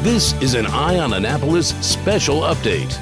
This is an Eye on Annapolis special update.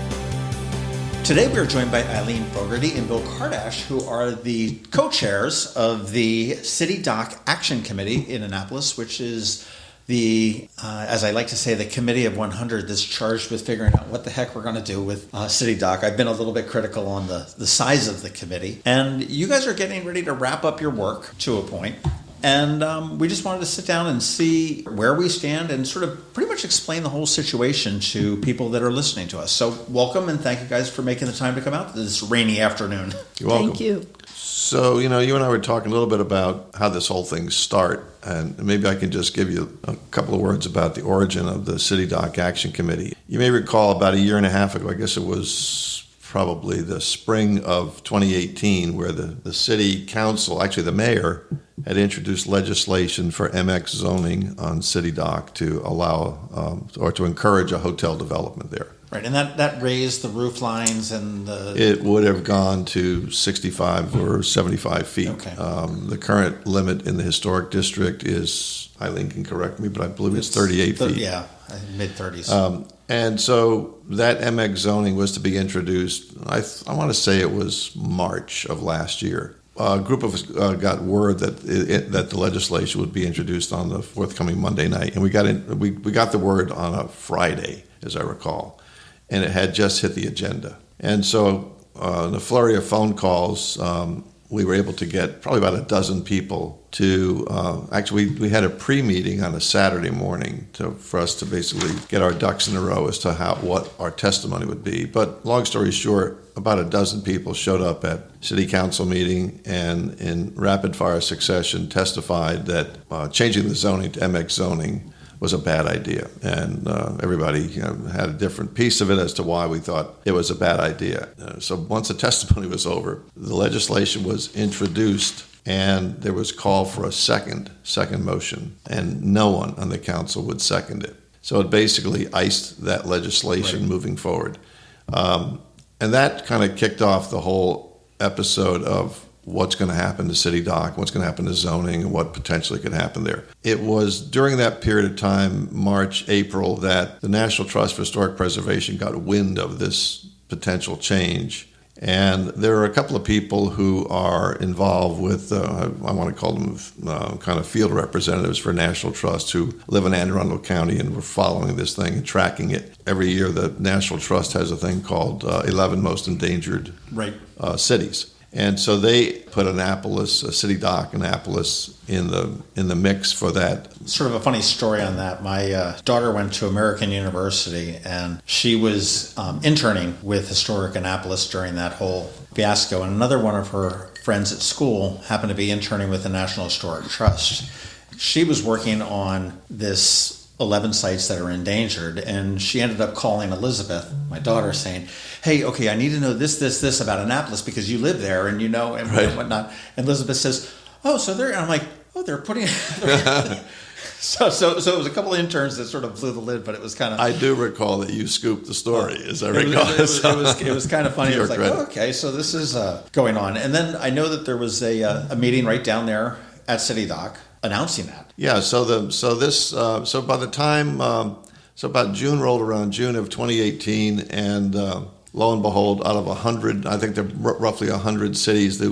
Today we are joined by Eileen, Fogarty, and Bill Kardash, who are the co-chairs of the City Dock Action Committee in Annapolis, which is the, as I like to say, the committee of 100 that's charged with figuring out what the heck we're going to do with City Dock. I've been a little bit critical on the size of the committee. And you guys are getting ready to wrap up your work to a point. And we just wanted to sit down and see where we stand and sort of pretty much explain the whole situation to people that are listening to us. So welcome, and thank you guys for making the time to come out this rainy afternoon. You're welcome. Thank you. So, you and I were talking a little bit about how this whole thing started, and maybe I can just give you a couple of words about the origin of the City Dock Action Committee. You may recall about a year and a half ago, I guess it was probably the spring of 2018, where the city council, actually the mayor, had introduced legislation for MX zoning on City Dock to allow or to encourage a hotel development there. Right, and that raised the roof lines and the... It would have gone to 65 or 75 feet. Okay. The current limit in the historic district is, Eileen can correct me, but I believe it's 38 feet. Yeah, mid-30s. And so that MX zoning was to be introduced, I want to say it was March of last year. A group of us got word that the legislation would be introduced on the forthcoming Monday night, and we got the word on a Friday, as I recall, and it had just hit the agenda. And so in a flurry of phone calls, we were able to get probably about a dozen people to, actually we had a pre-meeting on a Saturday morning for us to basically get our ducks in a row as to what our testimony would be. But long story short, about a dozen people showed up at city council meeting and in rapid fire succession testified that changing the zoning to MX zoning was a bad idea. And everybody had a different piece of it as to why we thought it was a bad idea. So once the testimony was over, the legislation was introduced and there was call for a second motion, and no one on the council would second it. So it basically iced that legislation moving forward. And that kind of kicked off the whole episode of what's going to happen to City Dock, what's going to happen to zoning, and what potentially could happen there. It was during that period of time, March, April, that the National Trust for Historic Preservation got wind of this potential change. And there are a couple of people who are involved with, I want to call them kind of field representatives for National Trust, who live in Anne Arundel County and were following this thing and tracking it. Every year the National Trust has a thing called 11 Most Endangered Cities. And so they put Annapolis, City Dock Annapolis, in the mix for that. Sort of a funny story on that. My daughter went to American University, and she was interning with Historic Annapolis during that whole fiasco. And another one of her friends at school happened to be interning with the National Historic Trust. She was working on this 11 sites that are endangered, and she ended up calling Elizabeth, my daughter, saying, hey, okay, I need to know this about Annapolis because you live there and and whatnot. And Elizabeth says, oh, so they're, and I'm like, oh, they're putting, so it was a couple of interns that sort of blew the lid, but it was kind of. I do recall that you scooped the story, as I recall. It was kind of funny. It was like, oh, okay, so this is going on. And then I know that there was a meeting right down there at City Dock announcing that. Yeah, so by the time, about June rolled around, June of 2018, and lo and behold, out of 100, I think there were roughly 100 cities that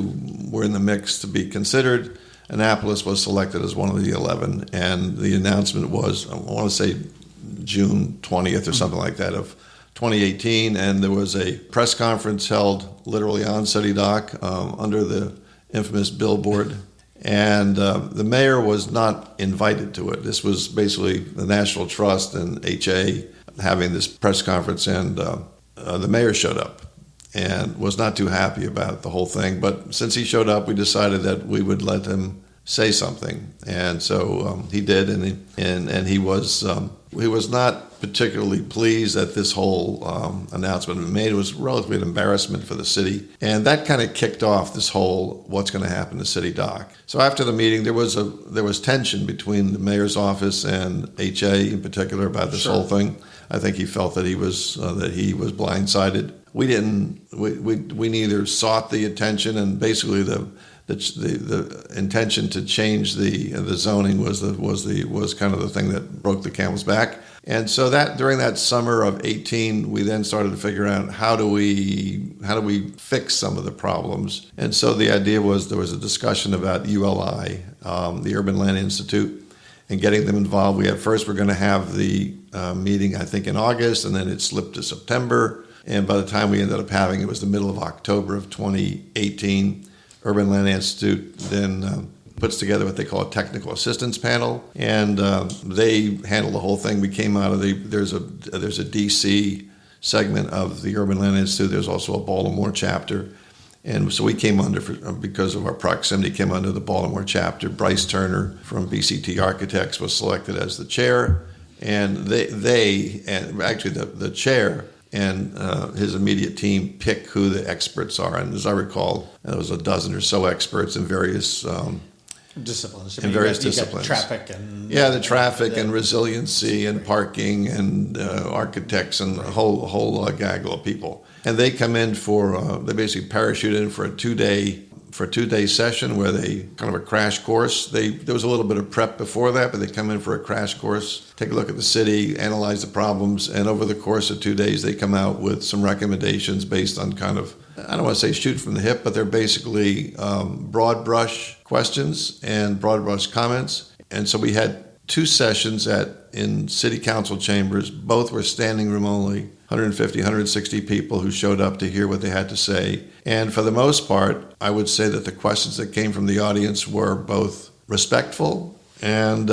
were in the mix to be considered, Annapolis was selected as one of the 11, and the announcement was, I want to say June 20th or something like that of 2018, and there was a press conference held literally on City Dock under the infamous billboard. And the mayor was not invited to it. This was basically the National Trust and HA having this press conference, and the mayor showed up and was not too happy about the whole thing. But since he showed up, we decided that we would let him say something, and so he did, and he was not particularly pleased that this whole announcement had been made. It was relatively an embarrassment for the city, and that kind of kicked off this whole what's going to happen to City Dock. So after the meeting, there was tension between the mayor's office and HA in particular about this whole thing. I think he felt that he was blindsided. We didn't. We neither sought the attention, and basically the the intention to change the zoning was kind of the thing that broke the camel's back. And so that during that summer of 18, we then started to figure out how do we fix some of the problems. And so the idea was there was a discussion about ULI, the Urban Land Institute, and getting them involved. We're going to have the meeting, I think, in August, and then it slipped to September. And by the time we ended up having it was the middle of October of 2018. Urban Land Institute then puts together what they call a technical assistance panel, and they handle the whole thing. We came out of there's a DC segment of the Urban Land Institute. There's also a Baltimore chapter, and so we came under because of our proximity. Came under the Baltimore chapter. Bryce Turner from BCT Architects was selected as the chair, and they actually the chair and his immediate team pick who the experts are. And as I recall, there was a dozen or so experts in various disciplines. In various disciplines. Traffic and the traffic and resiliency and parking and architects and a whole gaggle of people. And they come in they basically parachute in for a two-day session where they kind of a crash course. There was a little bit of prep before that, but they come in for a crash course, take a look at the city, analyze the problems, and over the course of 2 days, they come out with some recommendations based on kind of, I don't want to say shoot from the hip, but they're basically broad brush questions and broad brush comments. And so we had 2 sessions in city council chambers. Both were standing room only. 150, 160 people who showed up to hear what they had to say. And for the most part, I would say that the questions that came from the audience were both respectful and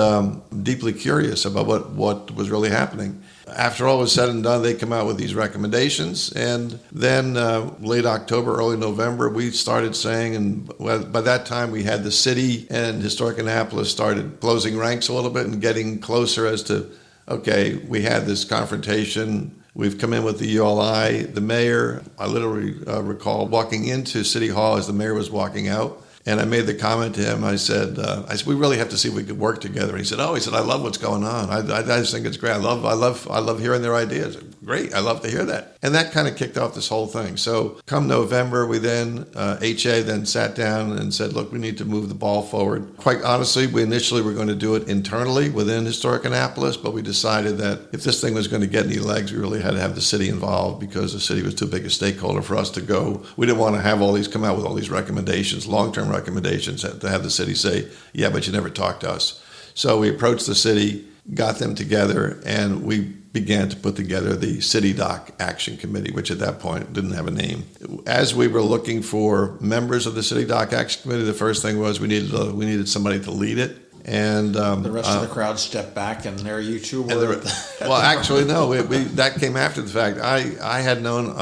deeply curious about what was really happening. After all was said and done, they come out with these recommendations. And then late October, early November, we started saying, and by that time we had the city and Historic Annapolis started closing ranks a little bit and getting closer as to, okay, we had this confrontation. We've come in with the ULI, the mayor. I literally recall walking into City Hall as the mayor was walking out. And I made the comment to him. I said, we really have to see if we could work together. And he said, I love what's going on. I just think it's great. I love hearing their ideas. Great. I love to hear that. And that kind of kicked off this whole thing. So come November, we then, HA then sat down and said, look, we need to move the ball forward. Quite honestly, we initially were going to do it internally within Historic Annapolis, but we decided that if this thing was going to get any legs, we really had to have the city involved because the city was too big a stakeholder for us to go. We didn't want to have come out with all these recommendations, long-term recommendations, to have the city say, yeah, but you never talked to us. So we approached the city, got them together, and we began to put together the City Dock Action Committee, which at that point didn't have a name. As we were looking for members of the City Dock Action Committee, the first thing was we needed somebody to lead it. And the rest of the crowd stepped back, and there you two were. Well, actually, no. That came after the fact. I had known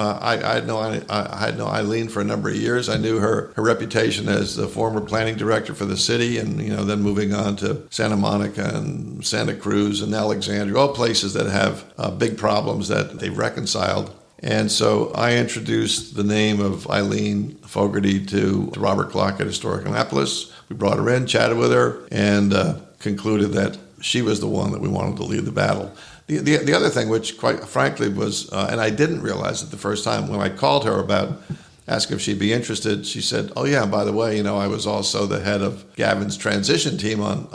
Eileen for a number of years. I knew her reputation as the former planning director for the city, and then moving on to Santa Monica and Santa Cruz and Alexandria, all places that have big problems that they've reconciled. And so I introduced the name of Eileen Fogarty to Robert Clark at Historic Annapolis. We brought her in, chatted with her, and concluded that she was the one that we wanted to lead the battle. The other thing, which quite frankly was, and I didn't realize it the first time, when I called her about asking if she'd be interested, she said, oh yeah, by the way, I was also the head of Gavin's transition team on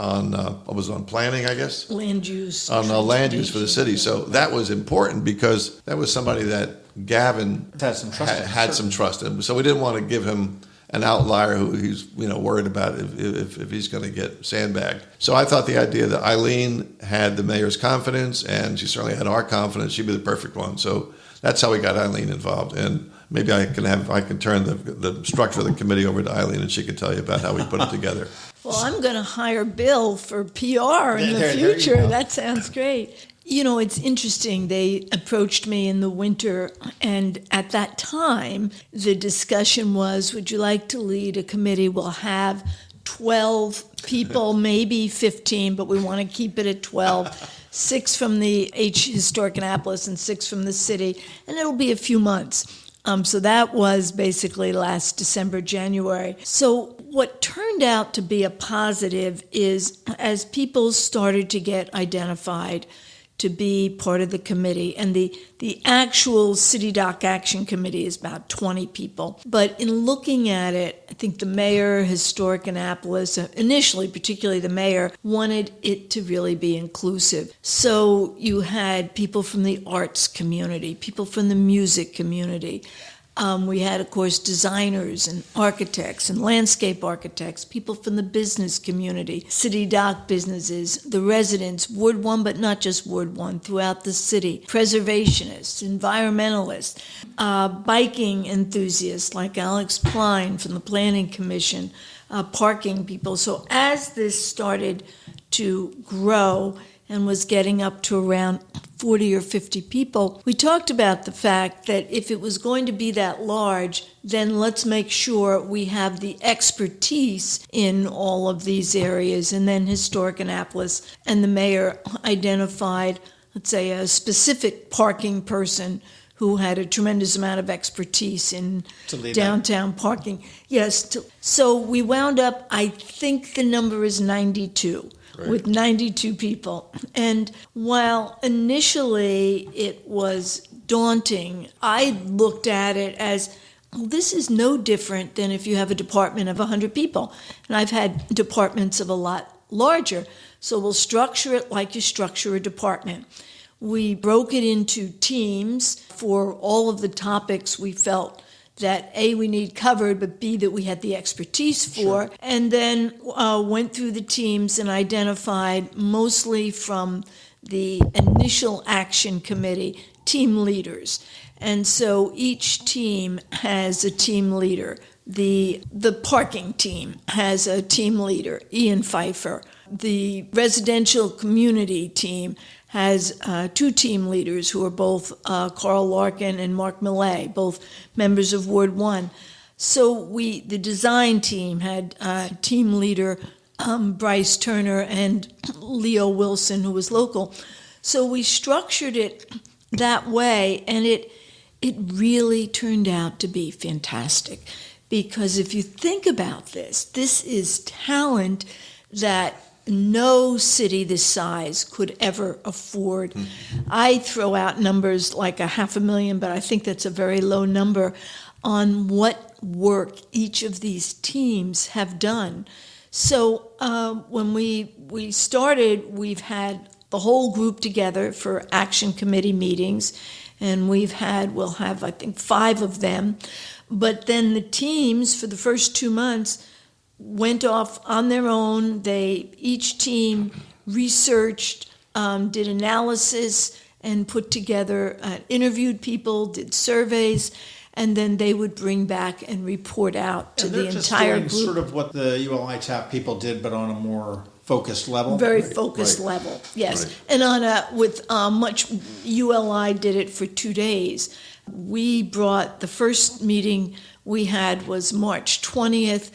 planning, I guess? Land use. On land use for the city. So that was important because that was somebody that Gavin had some trust in. So we didn't want to give him an outlier who he's worried about if he's going to get sandbagged. So I thought the idea that Eileen had the mayor's confidence and she certainly had our confidence, she'd be the perfect one. So that's how we got Eileen involved. And maybe I can turn the structure of the committee over to Eileen and she can tell you about how we put it together. Well, I'm going to hire Bill for PR in the future. That sounds great. It's interesting. They approached me in the winter, and at that time, the discussion was, would you like to lead a committee? We'll have 12 people, maybe 15, but we want to keep it at 12. 6 from the Historic Annapolis and 6 from the city, and it'll be a few months. So that was basically last December, January. So what turned out to be a positive is as people started to get identified, to be part of the committee. And the actual City Dock Action Committee is about 20 people. But in looking at it, I think the mayor, Historic Annapolis, initially, particularly the mayor, wanted it to really be inclusive. So you had people from the arts community, people from the music community. We had, of course, designers and architects and landscape architects, people from the business community, city dock businesses, the residents, Ward 1, but not just Ward 1, throughout the city, preservationists, environmentalists, biking enthusiasts like Alex Klein from the Planning Commission, parking people. So as this started to grow and was getting up to around 40 or 50 people, we talked about the fact that if it was going to be that large, then let's make sure we have the expertise in all of these areas. And then Historic Annapolis and the mayor identified, let's say, a specific parking person who had a tremendous amount of expertise in downtown parking. Yes, so we wound up, I think the number is 92. Right. With 92 people. And while initially it was daunting, I looked at it as, well, this is no different than if you have a department of 100 people. And I've had departments of a lot larger. So we'll structure it like you structure a department. We broke it into teams for all of the topics we felt that A, we need covered, but B, that we had the expertise for, sure. And then went through the teams and identified, mostly from the initial action committee, team leaders. And so each team has a team leader. The parking team has a team leader, Ian Pfeiffer. The residential community team has two team leaders who are both Carl Larkin and Mark Millet, both members of Ward 1. So the design team had team leader Bryce Turner and Leo Wilson, who was local. So we structured it that way, and it really turned out to be fantastic. Because if you think about this is talent that no city this size could ever afford. I throw out numbers like 500,000, but I think that's a very low number on what work each of these teams have done. So when we started, we've had the whole group together for action committee meetings, and we'll have, I think, 5 of them. But then the teams for the first 2 months went off on their own. Each team researched, did analysis, and put together, interviewed people, did surveys, and then they would bring back and report out to the entire group. Sort of what the ULI TAP people did, but on a more focused level. Very focused level, yes. Right. And with much, ULI did it for 2 days. We brought, the first meeting we had was March 20th,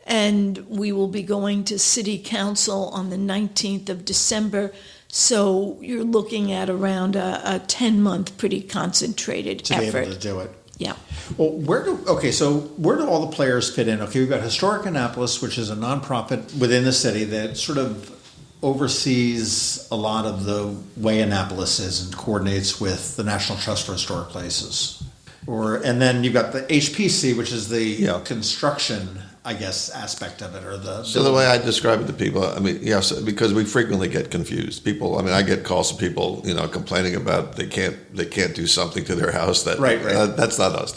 and we will be going to City Council on the 19th of December. So you're looking at around a 10-month pretty concentrated effort. To be able to do it. Yeah. Well, where do all the players fit in? Okay, we've got Historic Annapolis, which is a nonprofit within the city that sort of oversees a lot of the way Annapolis is and coordinates with the National Trust for Historic Places. And then you've got the HPC, which is the construction, I guess, aspect of it, So the way I describe it to people, because we frequently get confused. People, I get calls from people, complaining about they can't do something to their house. Right. That's not us.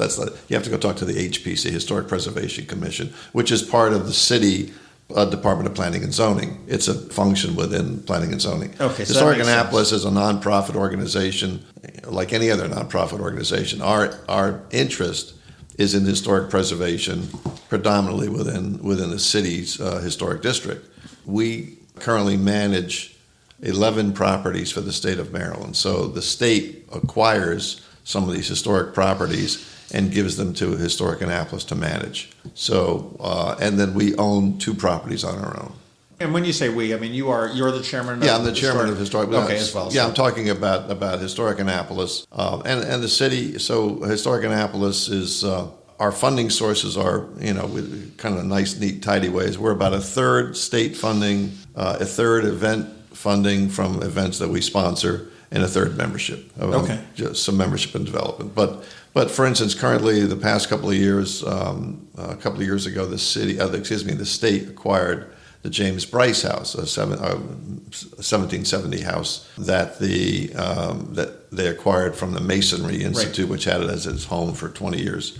You have to go talk to the HPC, Historic Preservation Commission, which is part of the city Department of Planning and Zoning. It's a function within Planning and Zoning. Okay, so Historic Annapolis is a nonprofit organization, like any other nonprofit organization. Our interest is in historic preservation, predominantly within the city's historic district. We currently manage 11 properties for the state of Maryland. So the state acquires some of these historic properties and gives them to Historic Annapolis to manage. So, and then we own 2 properties on our own. And when you say we, you're the chairman of I'm the chairman of Historic. Okay, as well. Yeah, I'm talking about Historic Annapolis and the city. So Historic Annapolis is, our funding sources are, with kind of nice, neat, tidy ways. We're about 1/3 state funding, 1/3 event funding from events that we sponsor, and a third membership. Okay. Just some membership and development. But for instance, currently, the past couple of years, a couple of years ago, the state acquired the James Bryce House, a 1770 house that they acquired from the Masonry Institute, which had it as its home for 20 years.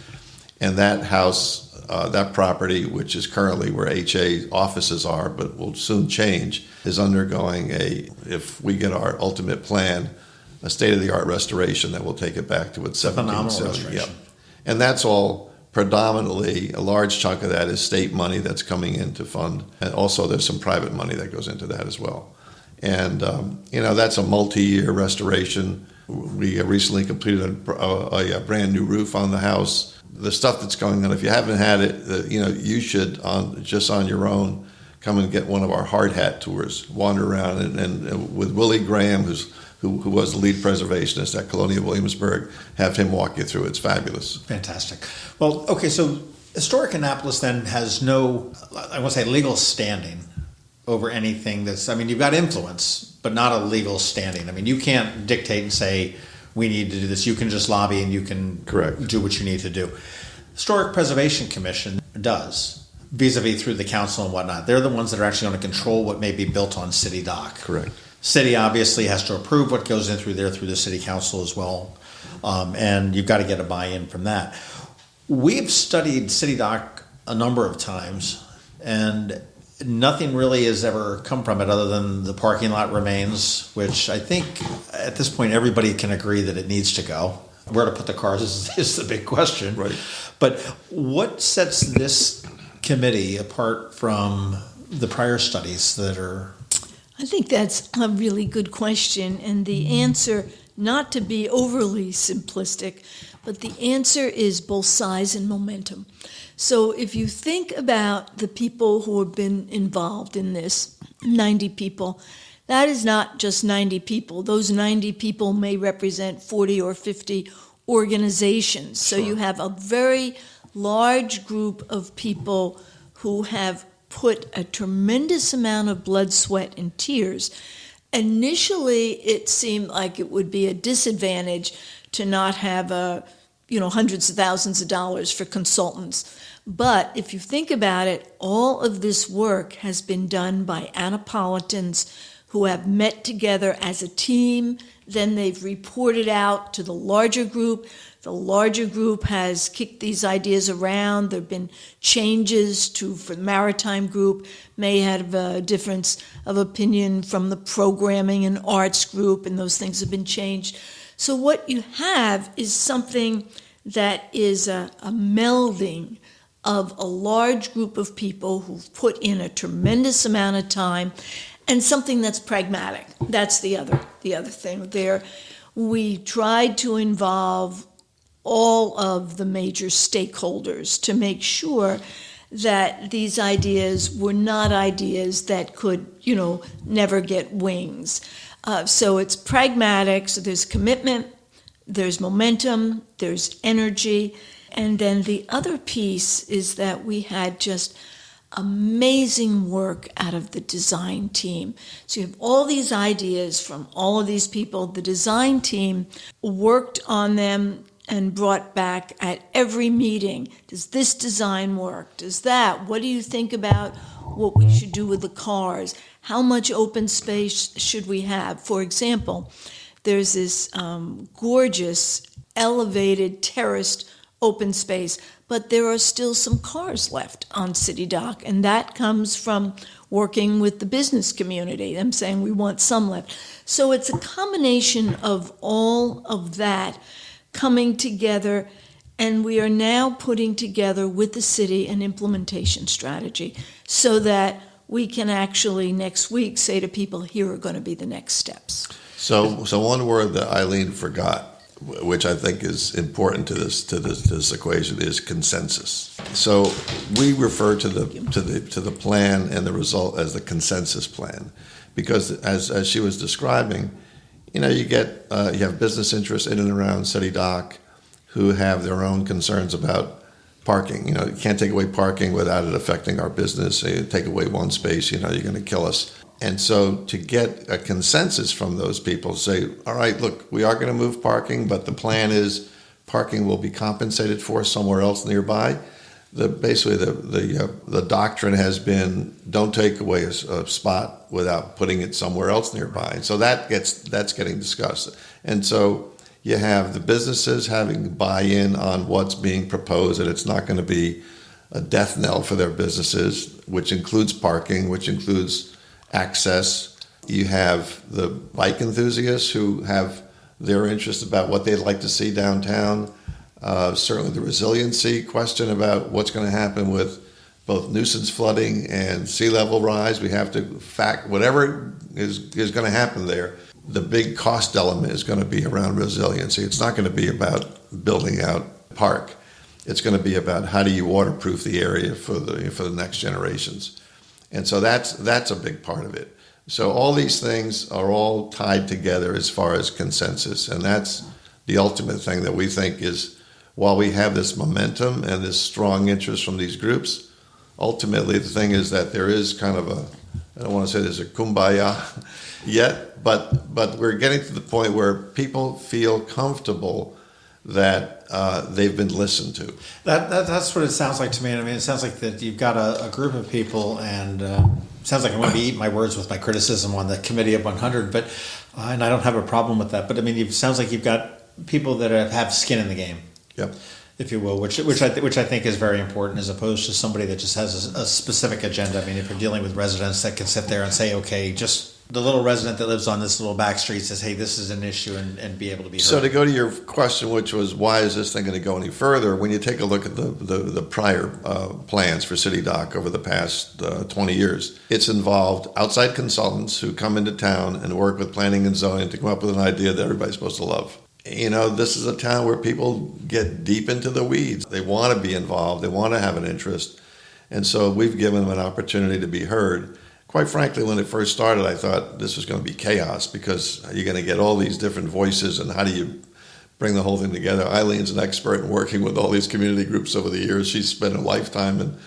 And that house, that property, which is currently where HA offices are, but will soon change, is undergoing if we get our ultimate plan, a state-of-the-art restoration that will take it back to its 1770. Yep. And that's all predominantly, a large chunk of that is state money that's coming in to fund. And also there's some private money that goes into that as well. And, that's a multi-year restoration. We recently completed a brand new roof on the house. The stuff that's going on, if you haven't had it, you should, just on your own, come and get one of our hard hat tours, wander around, and with Willie Graham, who was the lead preservationist at Colonial Williamsburg, have him walk you through. It's fabulous. Fantastic. Well, okay, so Historic Annapolis then has no, I won't say legal standing over anything you've got influence, but not a legal standing. I mean, you can't dictate and say, we need to do this. You can just lobby and you can do what you need to do. Historic Preservation Commission does, vis-a-vis through the council and whatnot. They're the ones that are actually going to control what may be built on city dock. Correct. City obviously has to approve what goes in through the city council as well, and you've got to get a buy-in from that. We've studied city dock a number of times, and nothing really has ever come from it other than the parking lot remains, which I think at this point everybody can agree that it needs to go. Where to put the cars is the big question. Right. But what sets this committee apart from the prior studies that are... I think that's a really good question, and the answer, not to be overly simplistic, but the answer is both size and momentum. So if you think about the people who have been involved in this, 90 people, that is not just 90 people. Those 90 people may represent 40 or 50 organizations. So you have a very large group of people who have put a tremendous amount of blood, sweat, and tears. Initially, it seemed like it would be a disadvantage to not have hundreds of thousands of dollars for consultants. But if you think about it, all of this work has been done by Annapolitans who have met together as a team. Then they've reported out to the larger group. The larger group has kicked these ideas around. There have been changes for the maritime group, may have a difference of opinion from the programming and arts group, and those things have been changed. So what you have is something that is a melding of a large group of people who've put in a tremendous amount of time, and something that's pragmatic. That's the other thing there. We tried to involve all of the major stakeholders to make sure that these ideas were not ideas that could, never get wings. So it's pragmatic, so there's commitment, there's momentum, there's energy, and then the other piece is that we had just amazing work out of the design team. So you have all these ideas from all of these people. The design team worked on them and brought back at every meeting, does this design work? Does that? What do you think about what we should do with the cars? How much open space should we have? For example, there's this gorgeous, elevated, terraced open space, but there are still some cars left on City Dock, and that comes from working with the business community, them saying we want some left. So it's a combination of all of that coming together, and we are now putting together with the city an implementation strategy so that we can actually next week say to people, here are going to be the next steps. So one word that Eileen forgot, which I think is important to this equation, is consensus. So we refer to the plan and the result as the consensus plan, because as she was describing, you have business interests in and around City Dock who have their own concerns about parking. You can't take away parking without it affecting our business. You take away one space, you're going to kill us. And so to get a consensus from those people, say, all right, look, we are going to move parking, but the plan is parking will be compensated for somewhere else nearby. Basically, the doctrine has been don't take away a spot without putting it somewhere else nearby. So that's getting discussed. And so you have the businesses having buy-in on what's being proposed, and it's not going to be a death knell for their businesses, which includes parking, which includes access. You have the bike enthusiasts who have their interest about what they'd like to see downtown. Certainly the resiliency question about what's going to happen with both nuisance flooding and sea level rise. We have to whatever is going to happen there. The big cost element is going to be around resiliency. It's not going to be about building out park. It's going to be about how do you waterproof the area for the next generations. And so that's a big part of it. So all these things are all tied together as far as consensus. And that's the ultimate thing that we think is, while we have this momentum and this strong interest from these groups, ultimately the thing is that there is kind of I don't want to say there's a kumbaya yet, but we're getting to the point where people feel comfortable that they've been listened to. That's what it sounds like to me. I mean, it sounds like that you've got a group of people, and it sounds like I'm going to be eating my words with my criticism on the Committee of 100, but and I don't have a problem with that. But I mean, it sounds like you've got people that have skin in the game. Yep. If you will, which I think is very important, as opposed to somebody that just has a specific agenda. I mean, if you're dealing with residents that can sit there and say, okay, just the little resident that lives on this little back street says, hey, this is an issue, and be able to be heard. So to go to your question, which was why is this thing going to go any further, when you take a look at the prior plans for City Dock over the past 20 years, it's involved outside consultants who come into town and work with planning and zoning to come up with an idea that everybody's supposed to love. You know, this is a town where people get deep into the weeds. They want to be involved. They want to have an interest. And so we've given them an opportunity to be heard. Quite frankly, when it first started, I thought this was going to be chaos because you're going to get all these different voices, and how do you bring the whole thing together? Eileen's an expert in working with all these community groups over the years. She's spent a lifetime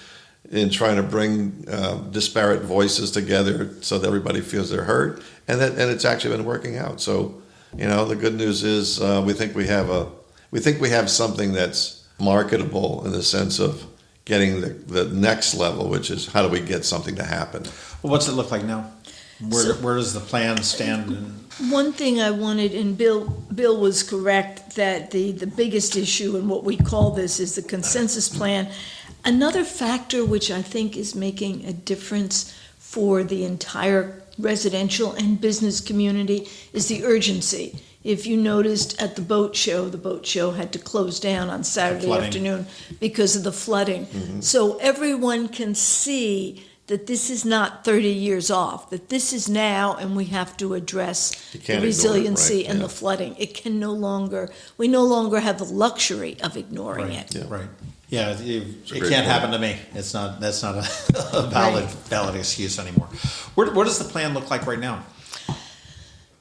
in trying to bring disparate voices together so that everybody feels they're heard. And it's actually been working out. So, you know, the good news is we think we have something that's marketable in the sense of getting the next level, which is how do we get something to happen. Well, what's it look like now? Where does the plan stand? One thing I wanted, and Bill was correct, that the biggest issue in what we call this is the consensus plan. Another factor which I think is making a difference for the entire residential and business community is the urgency. If you noticed at the boat show had to close down on Saturday afternoon because of the flooding. Mm-hmm. So everyone can see that this is not 30 years off, that this is now, and we have to address the resiliency and the flooding. We no longer have the luxury of ignoring it. Yeah. Right. Yeah, it can't happen to me. That's not a valid excuse anymore. What does the plan look like right now?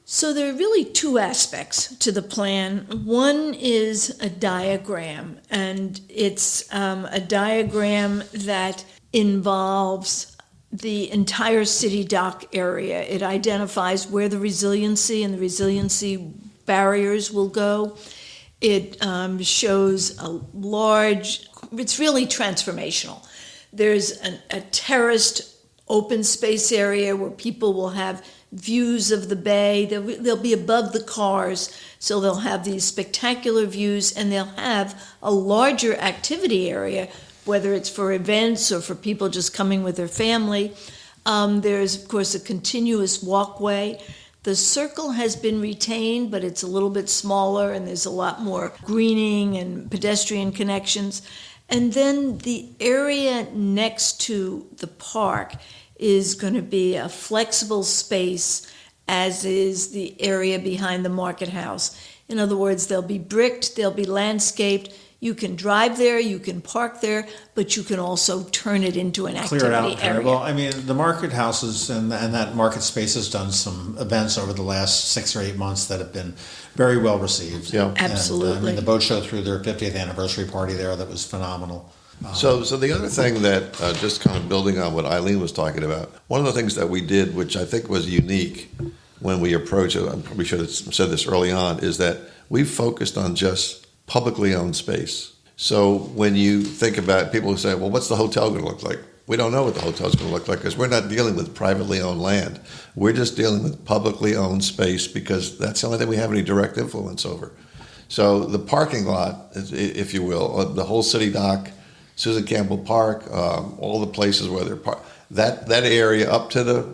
So there are really two aspects to the plan. One is a diagram, and it's a diagram that involves the entire City Dock area. It identifies where the resiliency and the resiliency barriers will go. It shows a large, it's really transformational. There's a terraced open space area where people will have views of the bay. They'll be above the cars, so they'll have these spectacular views, and they'll have a larger activity area, whether it's for events or for people just coming with their family. There's, of course, a continuous walkway. The circle has been retained, but it's a little bit smaller, and there's a lot more greening and pedestrian connections. And then the area next to the park is going to be a flexible space, as is the area behind the market house. In other words, they'll be bricked, they'll be landscaped. You can drive there, you can park there, but you can also turn it into an activity area. Well, I mean, the market houses and that market space has done some events over the last 6 or 8 months that have been very well received. Yeah, absolutely. And, I mean, the boat show threw their 50th anniversary party there that was phenomenal. So the other thing that, just kind of building on what Eileen was talking about, one of the things that we did, which I think was unique when we approached it, I probably should have said this early on, is that we focused on just publicly owned space. So when you think about people who say, well, what's the hotel going to look like? We don't know what the hotel is going to look like because we're not dealing with privately owned land. We're just dealing with publicly owned space because that's the only thing we have any direct influence over. So the parking lot, if you will, the whole city dock, Susan Campbell Park, all the places where they're parked, that area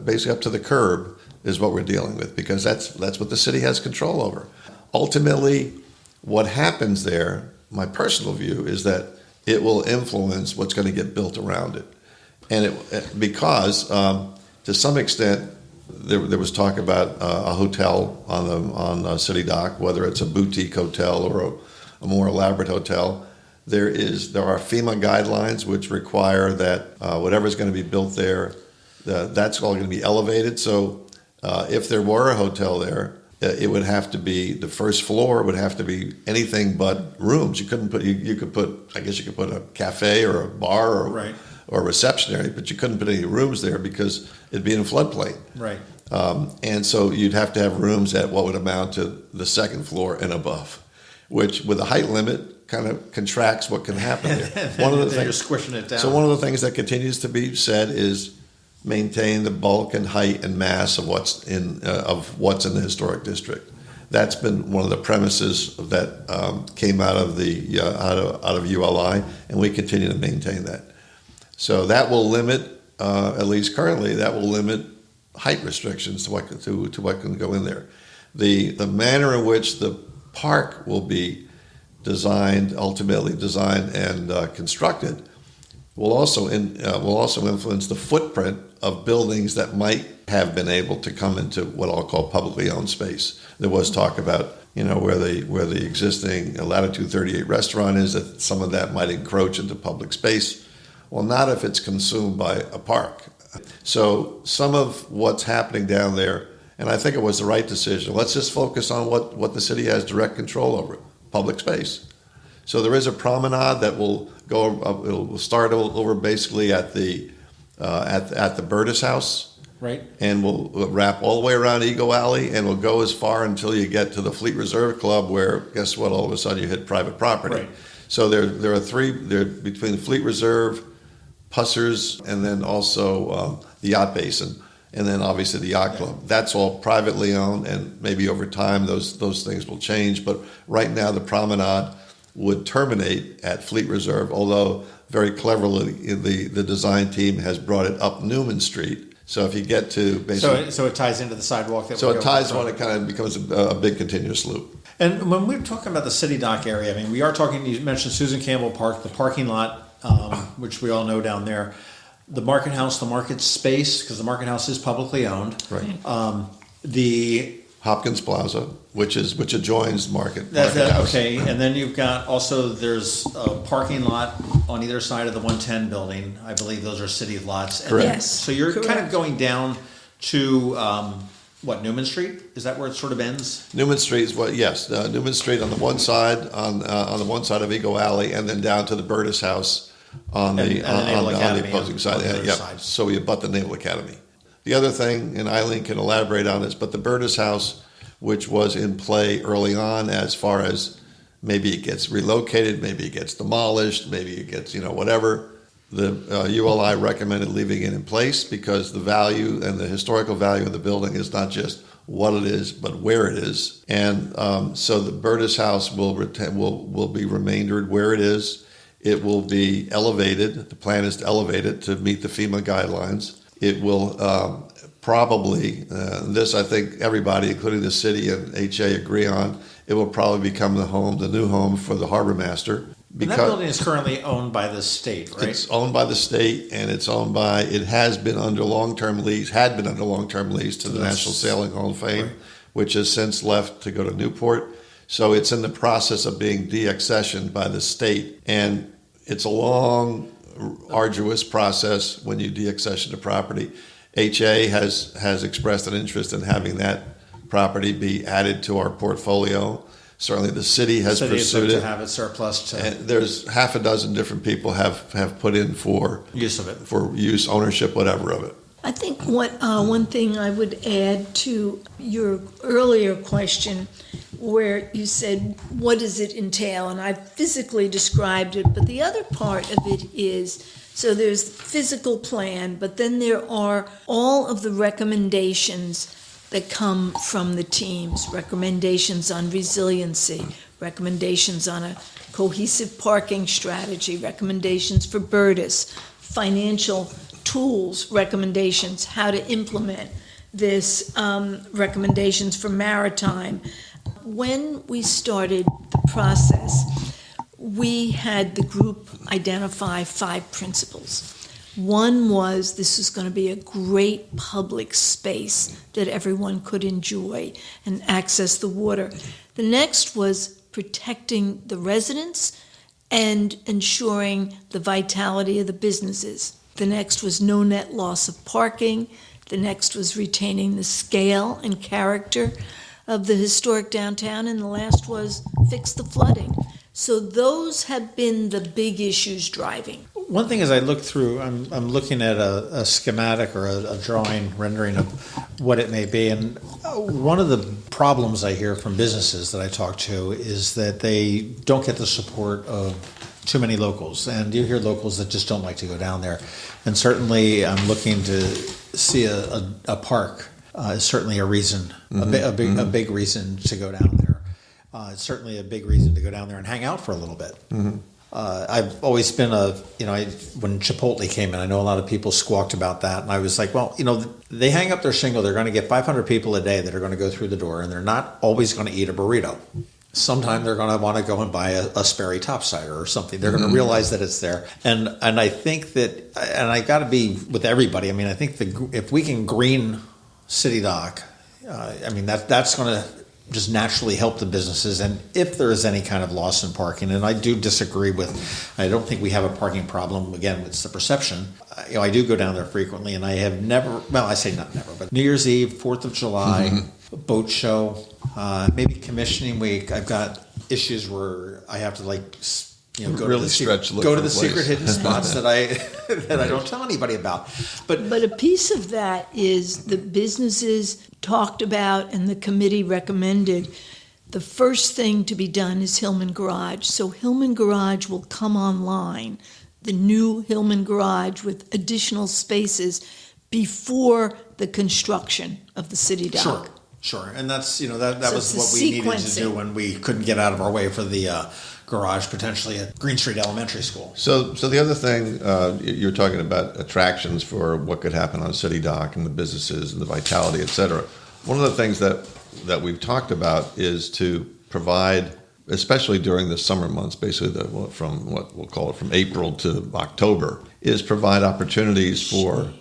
basically up to the curb is what we're dealing with because that's what the city has control over. Ultimately, what happens there, my personal view, is that it will influence what's going to get built around it. And because to some extent, there was talk about a hotel on the city dock, whether it's a boutique hotel or a more elaborate hotel. There are FEMA guidelines which require that whatever's going to be built there, that's all going to be elevated. So if there were a hotel there, it would have to be, the first floor would have to be anything but rooms. You couldn't put, you could put, I guess you could put a cafe or a bar or a reception area, but you couldn't put any rooms there because it'd be in a floodplain. Right. And so you'd have to have rooms at what would amount to the second floor and above, which with a height limit kind of contracts what can happen there. One of the things, you're squishing it down. So one of the things that continues to be said is maintain the bulk and height and mass of what's in the historic district. That's been one of the premises that came out of the out of ULI, and we continue to maintain that. So that will limit, at least currently, that will limit height restrictions to what can go in there. The manner in which the park will be ultimately designed and constructed will also influence the footprint of buildings that might have been able to come into what I'll call publicly owned space. There was talk about where the existing Latitude 38 restaurant is, that some of that might encroach into public space. Well, not if it's consumed by a park. So some of what's happening down there, and I think it was the right decision, let's just focus on what the city has direct control over, public space. So there is a promenade that will go. It will start over basically at the Burtis House, right, and we'll wrap all the way around Eagle Alley, and we'll go as far until you get to the Fleet Reserve Club, where guess what? All of a sudden you hit private property. Right. So there are three. There between Fleet Reserve, Pussers, and then also the Yacht Basin, and then obviously the Yacht Club. That's all privately owned, and maybe over time those things will change. But right now the promenade would terminate at Fleet Reserve, although very cleverly the design team has brought it up Newman Street. So if you get to basically... So it ties into the sidewalk. So it ties on, it kind of becomes a big continuous loop. And when we're talking about the city dock area, I mean, we are talking, you mentioned Susan Campbell Park, the parking lot, which we all know down there, the market house, the market space, because the market house is publicly owned. Right. The Hopkins Plaza, which adjoins Market House. Okay, and then you've got also, there's a parking lot on either side of the 110 building. I believe those are city lots. Correct. Yes. So you're kind of going down to Newman Street? Is that where it sort of ends? Newman Street is yes. Newman Street on the one side, on the one side of Eagle Alley, and then down to the Burtis House on the opposing side. Side. So we abut the Naval Academy. The other thing, and Eileen can elaborate on this, but the Burtis House, which was in play early on as far as maybe it gets relocated, maybe it gets demolished, maybe it gets, whatever. The ULI recommended leaving it in place because the value and the historical value of the building is not just what it is, but where it is. And so the Burtis House will be remaindered where it is. It will be elevated. The plan is to elevate it to meet the FEMA guidelines. It will probably, this I think everybody, including the city and HA, agree on, it will probably become the new home for the harbor master. And that building is currently owned by the state, right? It's owned by the state, and it has been under long-term lease to the National Sailing Hall of Fame, right, which has since left to go to Newport. So it's in the process of being de-accessioned by the state, and it's a long, arduous process when you de-accession a property. HA has expressed an interest in having that property be added to our portfolio. Certainly, the city has pursued to it. have it surplus And there's half a dozen different people have put in for use of it, for use, ownership, whatever of it. I think one thing I would add to your earlier question, where you said, what does it entail? And I physically described it, but the other part of it is, so there's the physical plan, but then there are all of the recommendations that come from the teams, recommendations on resiliency, recommendations on a cohesive parking strategy, recommendations for Burtis, financial tools, recommendations, how to implement this, recommendations for maritime. When we started the process, we had the group identify 5 principles. One was this is going to be a great public space that everyone could enjoy and access the water. The next was protecting the residents and ensuring the vitality of the businesses. The next was no net loss of parking. The next was retaining the scale and character of the historic downtown. And the last was fix the flooding. So those have been the big issues driving. One thing as I look through, I'm looking at a schematic or a drawing rendering of what it may be, and one of the problems I hear from businesses that I talk to is that they don't get the support of too many locals, and you hear locals that just don't like to go down there. And certainly I'm looking to see a park is certainly a reason, a big reason to go down there. It's certainly a big reason to go down there and hang out for a little bit. I've always been when Chipotle came in, I know a lot of people squawked about that, and I was like, well, they hang up their shingle, they're going to get 500 people a day that are going to go through the door, and they're not always going to eat a burrito. Sometime they're going to want to go and buy a Sperry topsider or something. They're going to realize that it's there. And I think that, and I got to be with everybody, I mean, I think if we can green City Dock, that's going to just naturally help the businesses. And if there is any kind of loss in parking, and I do disagree I don't think we have a parking problem. Again, it's the perception. I do go down there frequently, and I have never, well, I say not never, but New Year's Eve, 4th of July, boat show, maybe commissioning week, I've got issues where I have to go really to the secret hidden spots that I don't tell anybody about. But a piece of that is the businesses talked about and the committee recommended. The first thing to be done is Hillman Garage. So Hillman Garage will come online, the new Hillman Garage with additional spaces before the construction of the City Dock. Sure. And that's, that was what we needed to do when we couldn't get out of our way for the garage potentially at Green Street Elementary School. So the other thing, you're talking about attractions for what could happen on City Dock and the businesses and the vitality, et cetera. One of the things that we've talked about is to provide, especially during the summer months, basically from what we'll call it from April to October, is provide opportunities for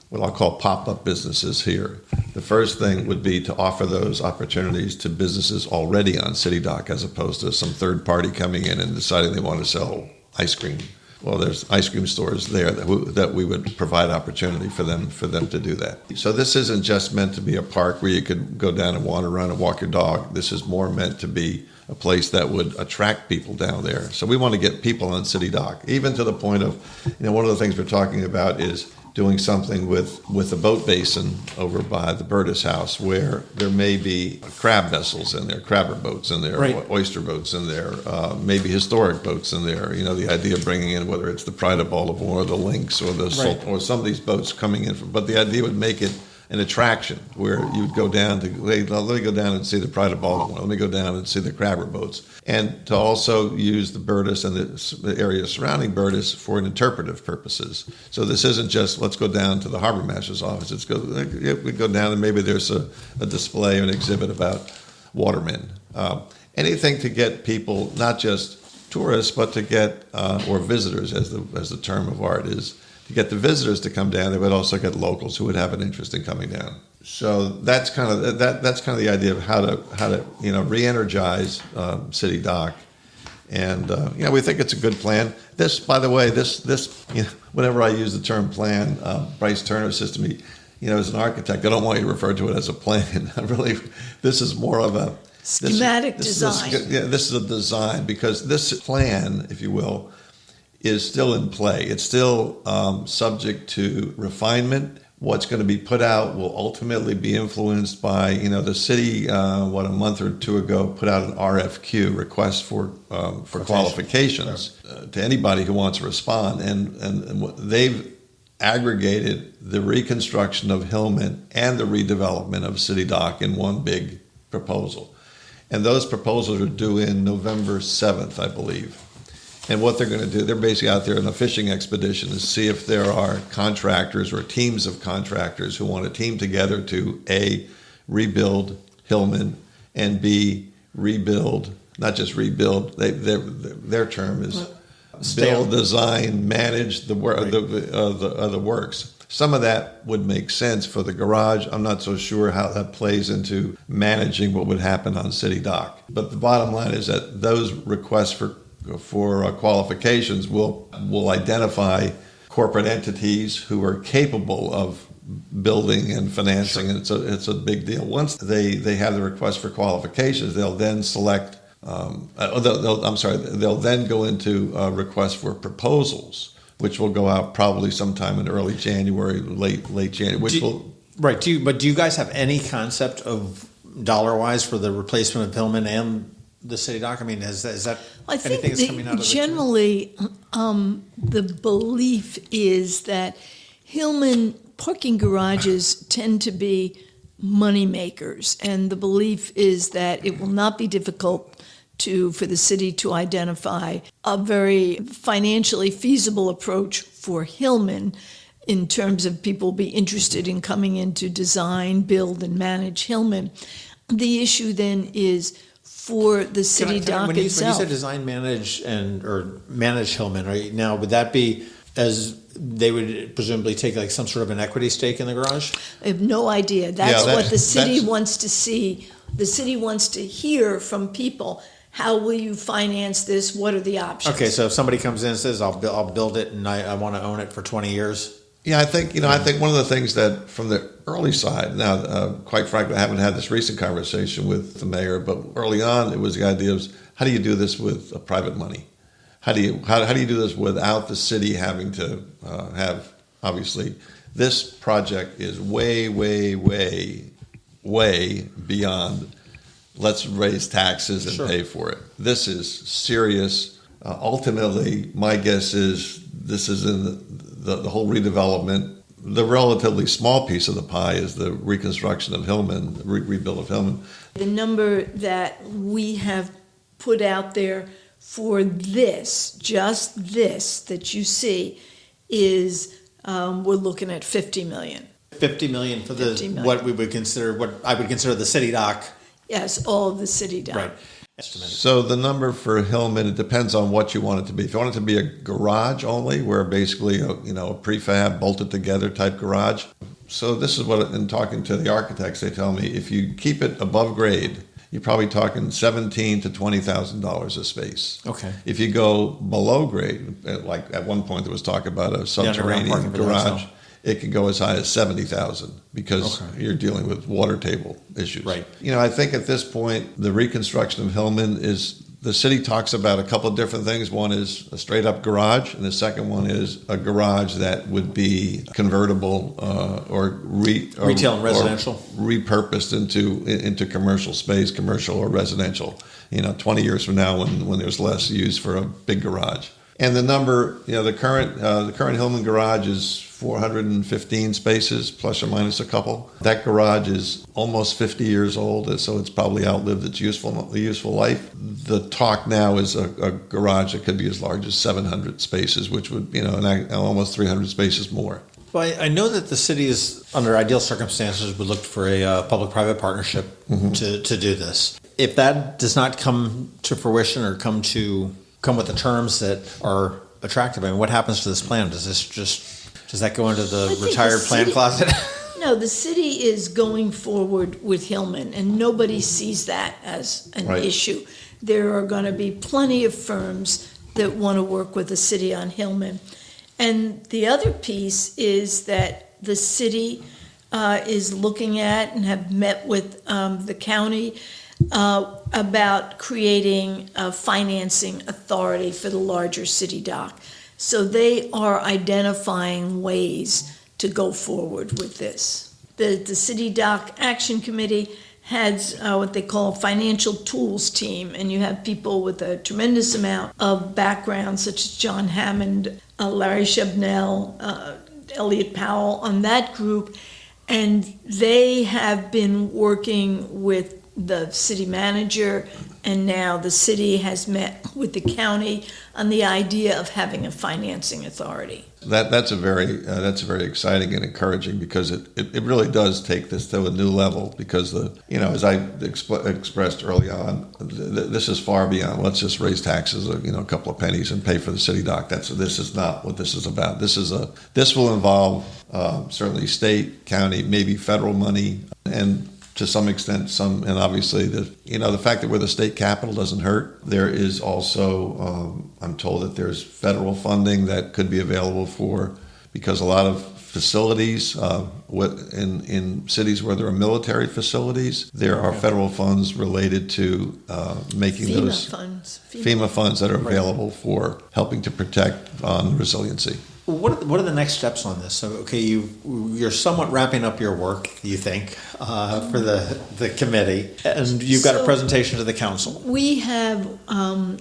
what I'll call pop-up businesses here. The first thing would be to offer those opportunities to businesses already on City Dock as opposed to some third party coming in and deciding they want to sell ice cream. Well, there's ice cream stores there that we would provide opportunity for them to do that. So this isn't just meant to be a park where you could go down and wander around and walk your dog. This is more meant to be a place that would attract people down there. So we want to get people on City Dock, even to the point of, one of the things we're talking about is doing something with a boat basin over by the Burtis house where there may be crab vessels in there, crabber boats in there, right, oyster boats in there, maybe historic boats in there. The idea of bringing in whether it's the Pride of Baltimore, the Lynx, or the or some of these boats coming in. But the idea would make it an attraction where you'd go down to, let me go down and see the Pride of Baltimore. Let me go down and see the crabber boats. And to also use the Burtis and the area surrounding Burtis for interpretive purposes. So this isn't just, let's go down to the harbor master's office. We go down and maybe there's a display or an exhibit about watermen. Anything to get people, not just tourists, but to get, or visitors as the term of art is, to get the visitors to come down. They would also get locals who would have an interest in coming down. So that's kind of the idea of how to re-energize City Dock, and we think it's a good plan. This, by the way, whenever I use the term plan, Bryce Turner says to me, as an architect, I don't want you to refer to it as a plan. This is more of schematic design. This is a design, because this plan, if you will, is still in play. It's still subject to refinement. What's going to be put out will ultimately be influenced by, the city, a month or two ago, put out an RFQ, request for qualifications, to anybody who wants to respond. And they've aggregated the reconstruction of Hillman and the redevelopment of City Dock in one big proposal. And those proposals are due in November 7th, I believe. And what they're going to do, they're basically out there on a fishing expedition to see if there are contractors or teams of contractors who want to team together to A, rebuild Hillman, and B, rebuild, not just rebuild, their term is build, design, manage the works. Some of that would make sense for the garage. I'm not so sure how that plays into managing what would happen on City Dock. But the bottom line is that those requests for qualifications will identify corporate entities who are capable of building and financing, and it's a big deal. Once they have the request for qualifications, they'll then select. They'll then go into requests for proposals, which will go out probably sometime in early January, late January. Do you guys have any concept of dollar-wise for the replacement of Hillman and the City Dock? I mean, is that anything that's coming out of it? Generally, the belief is that Hillman parking garages tend to be money makers, and the belief is that it will not be difficult for the city to identify a very financially feasible approach for Hillman in terms of people be interested in coming in to design, build, and manage Hillman. The issue then is for the City Dock when itself. When you say design, manage, or manage Hillman right now, would that be as they would presumably take like some sort of an equity stake in the garage? I have no idea. That's what the city wants to see. The city wants to hear from people. How will you finance this? What are the options? Okay, so if somebody comes in and says, I'll build it and I want to own it for 20 years. Yeah, I think one of the things that from the early side, now, quite frankly, I haven't had this recent conversation with the mayor, but early on it was the idea of how do you do this with private money? How do you do this without the city having to have, obviously, this project is way, way, way, way beyond let's raise taxes and pay for it. This is serious. Ultimately, my guess is this is in the whole redevelopment. The relatively small piece of the pie is the reconstruction of Hillman, the rebuild of Hillman. The number that we have put out there for this, just this that you see, is we're looking at $50 million. $50 million for what I would consider the City Dock. Yes, all of the City Dock. Right. So the number for Hillman, it depends on what you want it to be. If you want it to be a garage only, where basically a prefab bolted together type garage. So this is what, in talking to the architects, they tell me if you keep it above grade, you're probably talking $17,000 to $20,000 a space. Okay. If you go below grade, like at one point there was talk about a subterranean garage, it can go as high as $70,000 because you're dealing with water table issues. Right. I think at this point, the reconstruction of Hillman is, the city talks about a couple of different things. One is a straight up garage, and the second one is a garage that would be convertible or retail and residential, or repurposed into commercial space, commercial or residential. 20 years from now, when there's less use for a big garage. And the number, the current Hillman garage is 415 spaces, plus or minus a couple. That garage is almost 50 years old, so it's probably outlived its useful life. The talk now is a garage that could be as large as 700 spaces, which would, almost 300 spaces more. Well, I know that the city is, under ideal circumstances, would look for a public-private partnership to do this. If that does not come to fruition or come with the terms that are attractive, I mean, what happens to this plan? Does that go into the retired plan closet? No, the city is going forward with Hillman, and nobody sees that as an issue. There are going to be plenty of firms that want to work with the city on Hillman. And the other piece is that the city is looking at and have met with the county about creating a financing authority for the larger city dock. So they are identifying ways to go forward with this. The City Dock Action Committee has what they call a financial tools team, and you have people with a tremendous amount of background, such as John Hammond, Larry Shabnell, Elliot Powell on that group, and they have been working with the city manager, and now the city has met with the county on the idea of having a financing authority. That's a very exciting and encouraging, because it really does take this to a new level, because as I expressed early on, this is far beyond let's just raise taxes a couple of pennies and pay for the city dock. This is not what this is about. This will involve certainly state, county, maybe federal money, and to some extent, and obviously the fact that we're the state capital doesn't hurt. There is also, I'm told that there's federal funding that could be available because a lot of facilities in cities where there are military facilities, there are federal funds related to making FEMA funds that are available for helping to protect on resiliency. What are the next steps on this? So, okay, you're somewhat wrapping up your work, you think, for the committee, and you've got a presentation to the council. We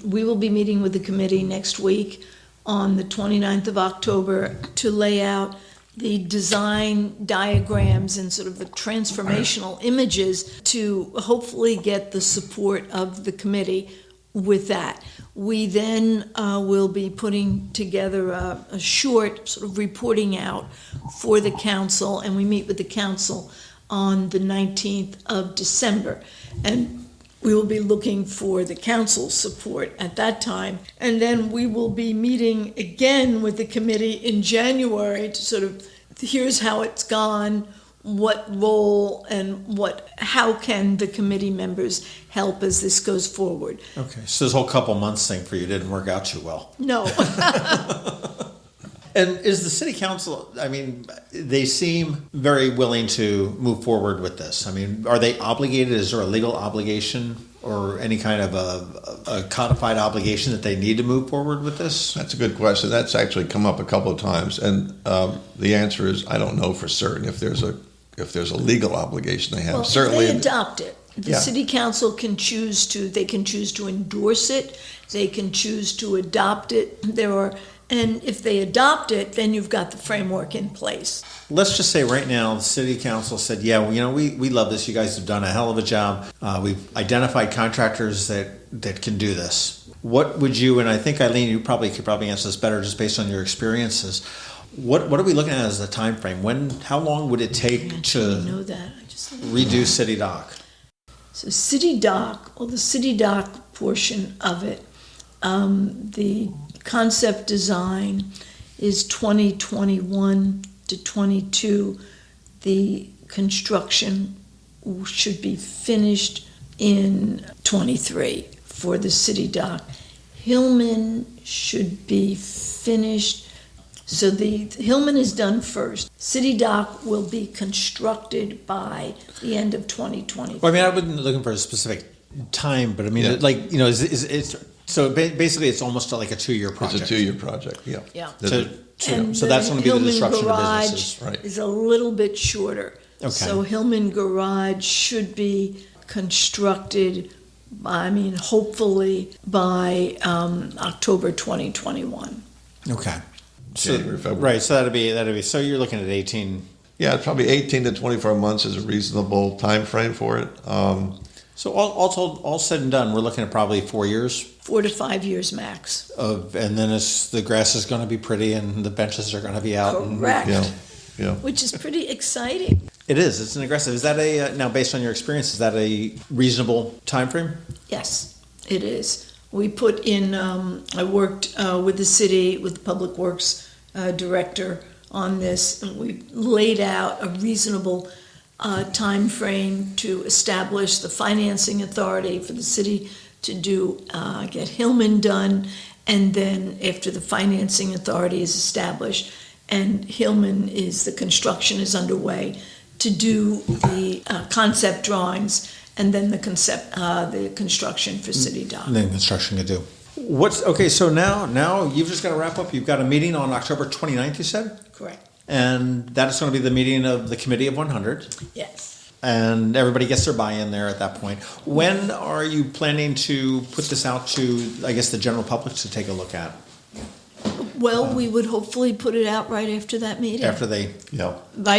will be meeting with the committee next week on the 29th of October to lay out the design diagrams and sort of the transformational images to hopefully get the support of the committee with that. We then will be putting together a short sort of reporting out for the council, and we meet with the council on the 19th of December. And we will be looking for the council's support at that time. And then we will be meeting again with the committee in January to sort of, here's how it's gone, what role and how can the committee members help as this goes forward. Okay, so this whole couple months thing for you didn't work out too well. No. And is the city council, they seem very willing to move forward with this. Are they obligated? Is there a legal obligation or any kind of a codified obligation that they need to move forward with this? That's a good question. That's actually come up a couple of times. And the answer is, I don't know for certain if there's a legal obligation they have. Well, certainly if they adopt it, the city council can choose to endorse it, they can choose to adopt it. And if they adopt it, then you've got the framework in place. Let's just say right now the city council said, we love this. You guys have done a hell of a job. We've identified contractors that can do this. What would you, and I think Eileen, you could probably answer this better just based on your experiences. What are we looking at as the time frame? How long would it take to redo City Dock? So the City Dock portion of it, the concept design is 2021 to 22. The construction should be finished in 23 for the City Dock. Hillman should be finished. So the Hillman is done first. City Dock will be constructed by the end of 2020. Well, I wasn't looking for a specific time, but so basically it's almost like a 2-year project. It's a 2-year project, yeah. Yeah. So that's going to be the disruption of businesses. Right. Is a little bit shorter. Okay. So Hillman Garage should be constructed, hopefully by October 2021. Okay. January, February. Right, so that'd be. So you're looking at 18. Yeah, probably 18 to 24 months is a reasonable time frame for it. So all said and done, we're looking at probably 4 years. 4 to 5 years max. And then the grass is going to be pretty and the benches are going to be out. Correct. Yeah. Which is pretty exciting. It is. It's an aggressive. Is that now based on your experience? Is that a reasonable time frame? Yes, it is. We put in. I worked with the city, with the Public Works director on this, and we laid out a reasonable time frame to establish the financing authority for the city to get Hillman done, and then after the financing authority is established and the construction is underway, to do the concept drawings and then the construction for City Dock. And then construction could do. So now you've just got to wrap up. You've got a meeting on October 29th, you said? Correct. And that is going to be the meeting of the Committee of 100. Yes. And everybody gets their buy-in there at that point. When are you planning to put this out to, I guess, the general public to take a look at? Well, we would hopefully put it out right after that meeting. Right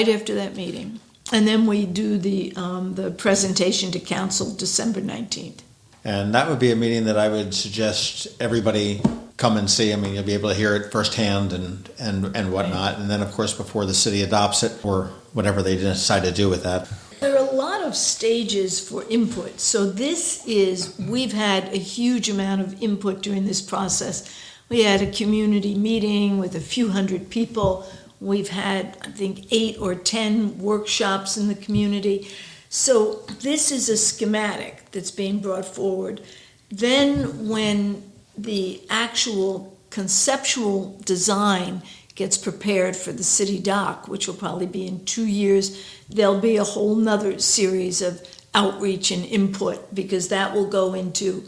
after that meeting. And then we do the presentation to council December 19th. And that would be a meeting that I would suggest everybody come and see. I mean, you'll be able to hear it firsthand and whatnot. Right. And then, of course, before the city adopts it or whatever they decide to do with that. There are a lot of stages for input. So we've had a huge amount of input during this process. We had a community meeting with a few hundred people. We've had, I think, 8 or 10 workshops in the community. So this is a schematic that's being brought forward. Then when the actual conceptual design gets prepared for the City Dock, which will probably be in 2 years, there'll be a whole nother series of outreach and input, because that will go into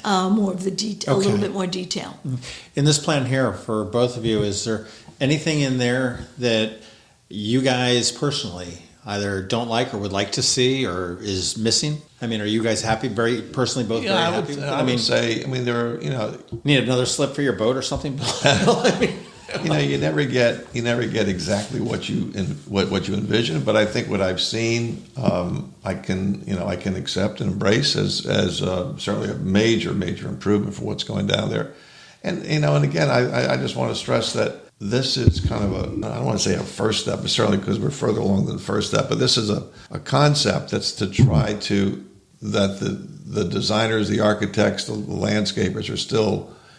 more of the detail, a little bit more detail. In this plan here for both of you, is there anything in there that you guys personally either don't like or would like to see or is missing? I mean, are you guys happy, very personally, both very happy? I would say, there are, need another slip for your boat or something? You never get exactly what you envision, but I think what I've seen, I can accept and embrace as certainly a major improvement for what's going down there. And again, I just want to stress that this is kind of I don't want to say a first step, but certainly because we're further along than the first step, but this is a concept that's to try to, that the designers, the architects, the landscapers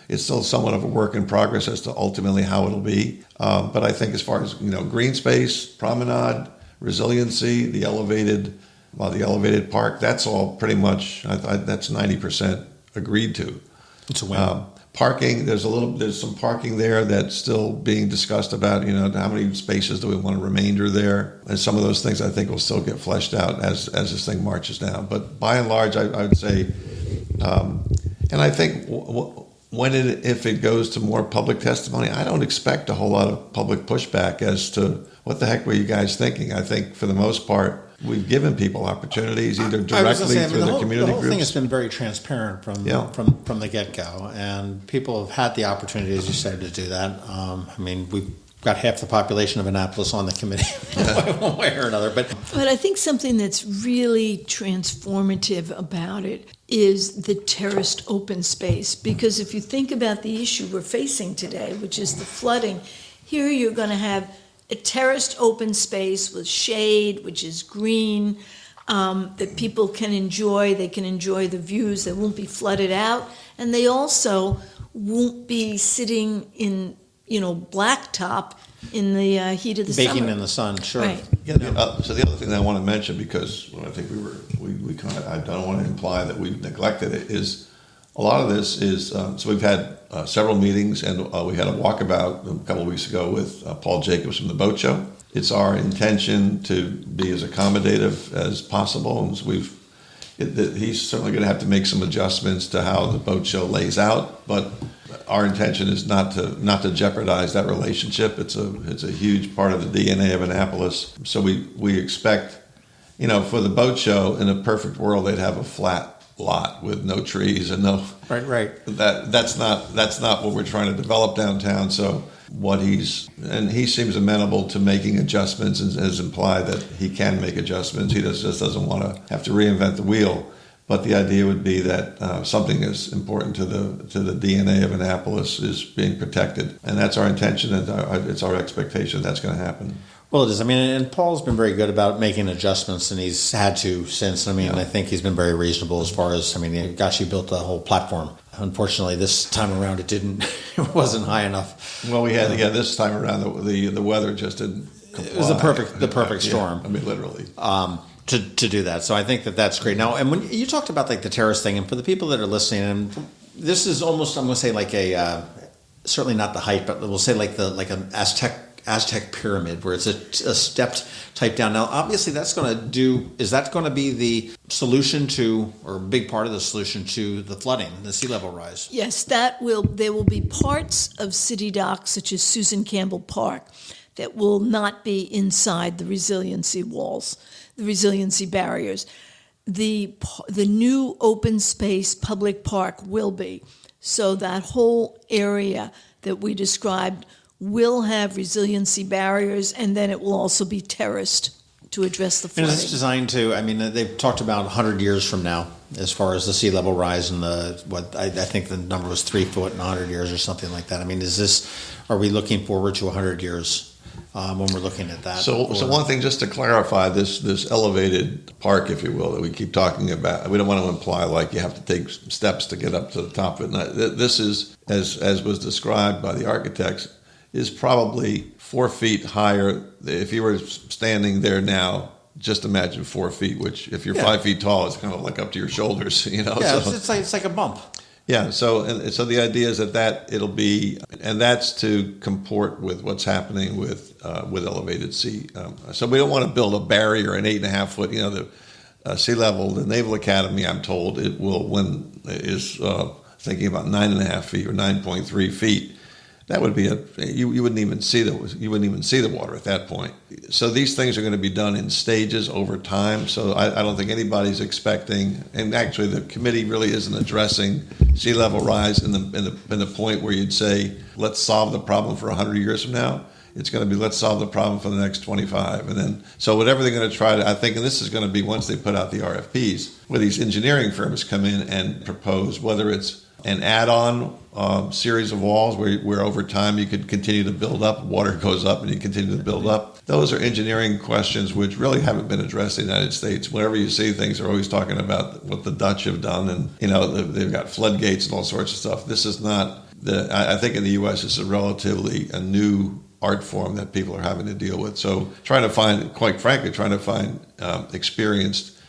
it's still somewhat of a work in progress as to ultimately how it'll be. But I think as far as, green space, promenade, resiliency, the elevated park, that's all pretty much, that's 90% agreed to. It's a win. Parking, there's some parking there that's still being discussed about, how many spaces do we want a remainder there? And some of those things I think will still get fleshed out as this thing marches down. But by and large, I would say, and I think if it goes to more public testimony, I don't expect a whole lot of public pushback as to what the heck were you guys thinking. I think for the most part, we've given people opportunities either directly through the community groups. The whole thing has been very transparent from the get-go, and people have had the opportunity, as you said, to do that. We've got half the population of Annapolis on the committee one way or another. But I think something that's really transformative about it is the terraced open space. Because if you think about the issue we're facing today, which is the flooding, here you're going to have a terraced open space with shade, which is green, that people can enjoy. They can enjoy the views. They won't be flooded out. And they also won't be sitting in, blacktop in the heat of the summer. Baking in the sun, sure. Right. Yeah. So the other thing that I want to mention, because I think we kind of, I don't want to imply that we've neglected it, is a lot of this is, so we've had several meetings, and we had a walkabout a couple of weeks ago with Paul Jacobs from the Boat Show. It's our intention to be as accommodative as possible, and he's certainly going to have to make some adjustments to how the boat show lays out, but our intention is not to jeopardize that relationship. It's a huge part of the DNA of Annapolis. So we expect, for the boat show, in a perfect world, they'd have a flat lot with no trees and no right. That's not what we're trying to develop downtown. So he seems amenable to making adjustments and has implied that he can make adjustments. He just doesn't want to have to reinvent the wheel. But the idea would be that something as important to the DNA of Annapolis is being protected, and that's our intention, and it's our expectation that's going to happen. Well, it is. And Paul's been very good about making adjustments, and he's had to since. I think he's been very reasonable as far as, he built the whole platform. Unfortunately, this time around it wasn't high enough. Well, we had this time around the weather just didn't comply. It was the perfect storm. Yeah, literally. To do that. So I think that's great. Now, and when you talked about the terrace thing, and for the people that are listening, and this is almost, I'm going to say certainly not the height, but we'll say like an Aztec Aztec pyramid, where it's a stepped type down. Now, obviously, is that going to be the solution to, or a big part of the solution to the flooding, the sea level rise? Yes, there will be parts of City Dock, such as Susan Campbell Park, that will not be inside the resiliency walls, the resiliency barriers. The new open space public park will be. So that whole area that we described will have resiliency barriers, and then it will also be terraced to address the flooding. And it's designed to, they've talked about 100 years from now as far as the sea level rise, and I think the number was 3 foot in 100 years or something like that. Are we looking forward to 100 years when we're looking at that? So one thing, just to clarify, this elevated park, if you will, that we keep talking about, we don't want to imply like you have to take steps to get up to the top of it. This is, as was described by the architects, is probably 4 feet higher. If you were standing there now, just imagine 4 feet, which if you're 5 feet tall, it's kind of like up to your shoulders, Yeah, so it's like a bump. Yeah, so the idea is that it'll be, and that's to comport with what's happening with elevated sea. So we don't want to build a barrier, an 8.5 foot. The sea level, the Naval Academy, I'm told, is thinking about 9.5 feet or 9.3 feet. That would be you wouldn't even see the water at that point. So these things are going to be done in stages over time. So I don't think anybody's expecting, and actually the committee really isn't addressing sea level rise in the point where you'd say, let's solve the problem for 100 years from now. It's going to be, let's solve the problem for the next 25. And then, so whatever they're going to try to, I think, and this is going to be once they put out the RFPs, where these engineering firms come in and propose, whether it's an add-on series of walls where over time you could continue to build up, water goes up and you continue to build up. Those are engineering questions which really haven't been addressed in the United States. Whenever you see things, they're always talking about what the Dutch have done, and they've got floodgates and all sorts of stuff. This is not I think in the U.S. it's relatively a new art form that people are having to deal with. So quite frankly, trying to find experienced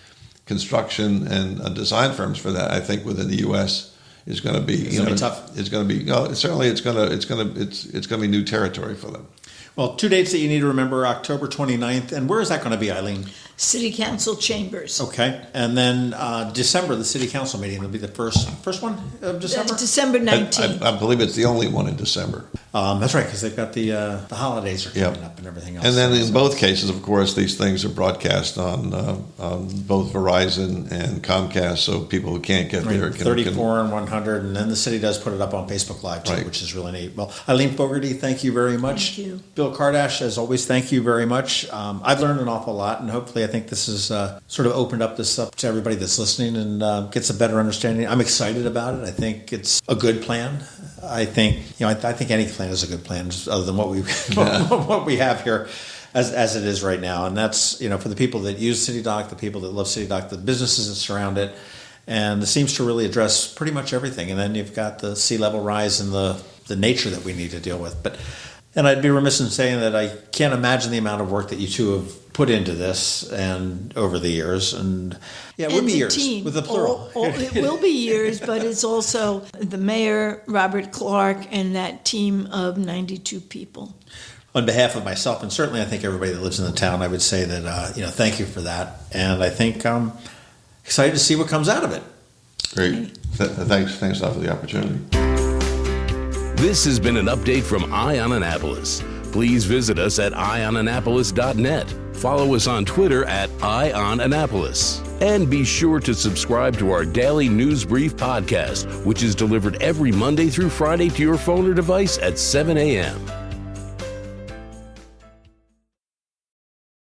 construction and design firms for that, I think within the U.S. is going to be tough. It's going to be certainly it's going to be new territory for them. Well, 2 dates that you need to remember: October 29th, and where is that going to be, Eileen? City Council chambers. Okay, and then December, the City Council meeting will be the first one of December. December 19th. I believe it's the only one in December. That's right, because they've got the holidays are coming up and everything else. And then in both cases, of course, these things are broadcast on both Verizon and Comcast, so people who can't get there can 34 and 100, and then the city does put it up on Facebook Live too, right, which is really neat. Well, Eileen Fogarty, thank you very much. Thank you. Bill Kardash, as always, thank you very much. I've learned an awful lot, and hopefully I think this has sort of opened up to everybody that's listening and gets a better understanding. I'm excited about it. I think it's a good plan. I think I think any plan is a good plan, just other than what we have here as it is right now. And that's for the people that use City Dock, the people that love City Dock, the businesses that surround it, and it seems to really address pretty much everything. And then you've got the sea level rise and the nature that we need to deal with. And I'd be remiss in saying that I can't imagine the amount of work that you two have put into this and over the years. And it would be years team, with the plural. It will be years, but it's also the mayor, Robert Clark, and that team of 92 people. On behalf of myself, and certainly I think everybody that lives in the town, I would say that, thank you for that. And I think I'm excited to see what comes out of it. Great. Thanks a lot for the opportunity. This has been an update from Eye on Annapolis. Please visit us at eyeonannapolis.net. Follow us on Twitter at Eye on Annapolis. And be sure to subscribe to our daily news brief podcast, which is delivered every Monday through Friday to your phone or device at 7 a.m.